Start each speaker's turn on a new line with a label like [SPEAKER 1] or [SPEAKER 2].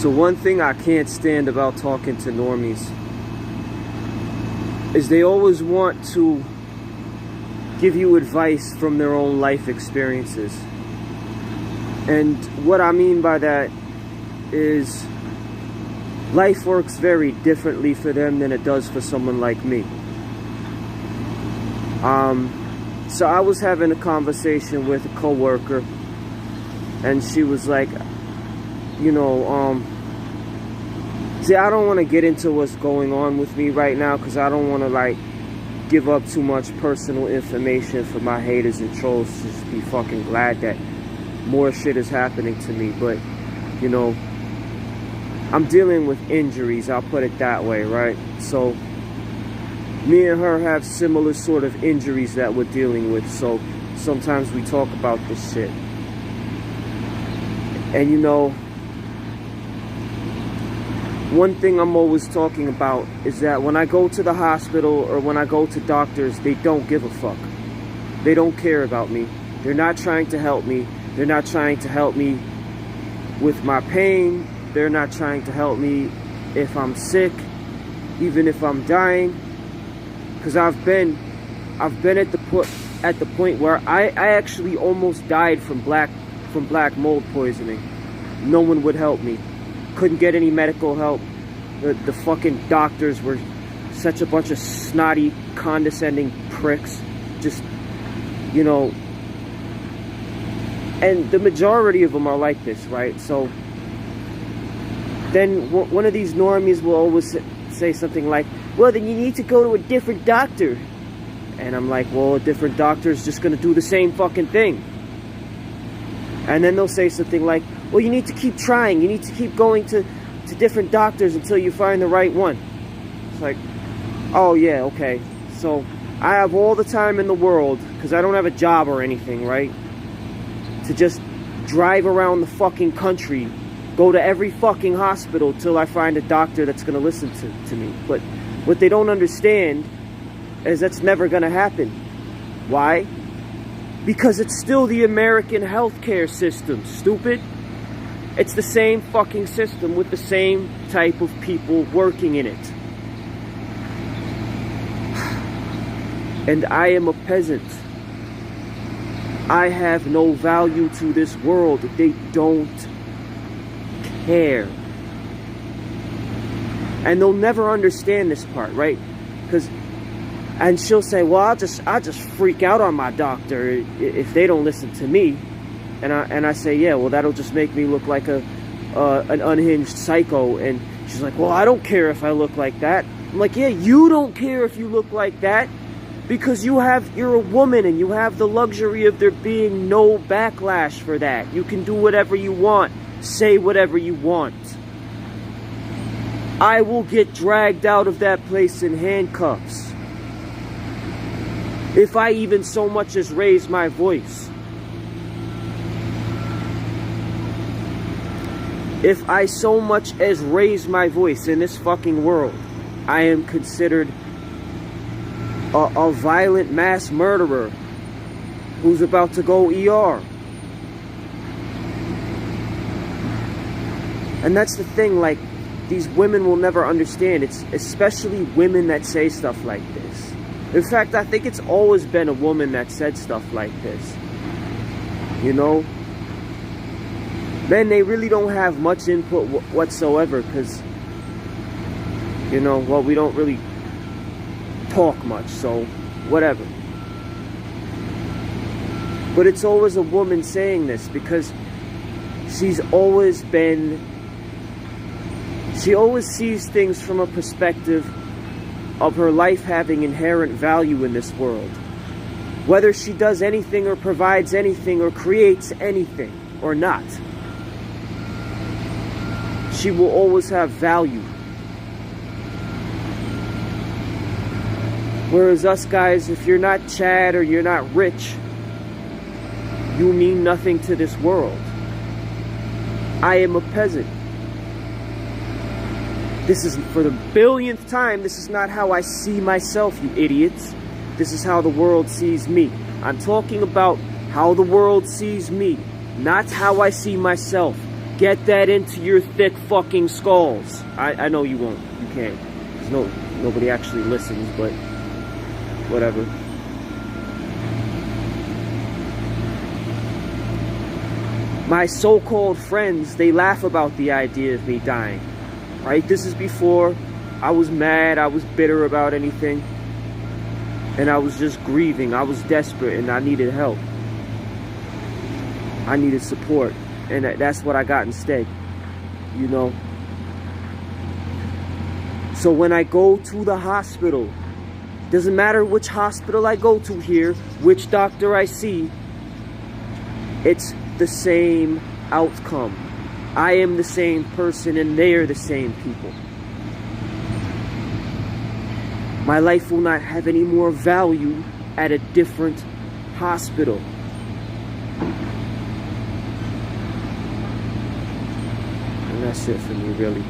[SPEAKER 1] So one thing I can't stand about talking to normies is they always want to give you advice from their own life experiences. And what I mean by that is life works very differently for them than it does for someone like me. So I was having a conversation with a coworker, and she was like, you know, see, I don't want to get into what's going on with me right now, because I don't want to, like, give up too much personal information for my haters and trolls to just be fucking glad that more shit is happening to me. But, you know, I'm dealing with injuries, I'll put it that way, right? So me and her have similar sort of injuries that we're dealing with, so sometimes we talk about this shit. And you know, one thing I'm always talking about is that when I go to the hospital or when I go to doctors, they don't give a fuck. They don't care about me. They're not trying to help me. They're not trying to help me with my pain. They're not trying to help me if I'm sick, even if I'm dying. Because I've been at the point where I actually almost died from black mold poisoning. No one would help me. Couldn't get any medical help. The fucking doctors were such a bunch of snotty, condescending pricks. Just, you know. And the majority of them are like this, right? So then one of these normies will always say something like, well, then you need to go to a different doctor. And I'm like, well, a different doctor is just going to do the same fucking thing. And then they'll say something like, well, you need to keep trying. You need to keep going to different doctors until you find the right one. It's like, oh, yeah, okay. So I have all the time in the world, because I don't have a job or anything, right? To just drive around the fucking country, go to every fucking hospital till I find a doctor that's going to listen to me. But what they don't understand is that's never going to happen. Why? Because it's still the American healthcare system, stupid. It's the same fucking system with the same type of people working in it. And I am a peasant. I have no value to this world. They don't care. And they'll never understand this part, right? And she'll say, well, I'll just freak out on my doctor if they don't listen to me. And I say, yeah, well, that'll just make me look like an unhinged psycho. And she's like, well, I don't care if I look like that. I'm like, yeah, you don't care if you look like that, because you're a woman and you have the luxury of there being no backlash for that. You can do whatever you want, say whatever you want. I will get dragged out of that place in handcuffs if I even so much as raise my voice. If I so much as raise my voice in this fucking world, I am considered a violent mass murderer who's about to go ER. And that's the thing, like, these women will never understand. It's especially women that say stuff like this. In fact, I think it's always been a woman that said stuff like this. You know? Men, they really don't have much input whatsoever, because, you know, well, we don't really talk much, so whatever. But it's always a woman saying this, because she always sees things from a perspective of her life having inherent value in this world. Whether she does anything or provides anything or creates anything or not, she will always have value. Whereas us guys, if you're not Chad or you're not rich, you mean nothing to this world. I am a peasant. This is, for the billionth time, this is not how I see myself, you idiots. This is how the world sees me. I'm talking about how the world sees me, not how I see myself. Get that into your thick fucking skulls. I know you won't. You can't. Nobody actually listens, but whatever. My so-called friends, they laugh about the idea of me dying. Right? This is before I was mad, I was bitter about anything. And I was just grieving. I was desperate and I needed help. I needed support. And that's what I got instead. You know? So when I go to the hospital, doesn't matter which hospital I go to here, which doctor I see, it's the same outcome. I am the same person and they're the same people. My life will not have any more value at a different hospital. And that's it for me, really.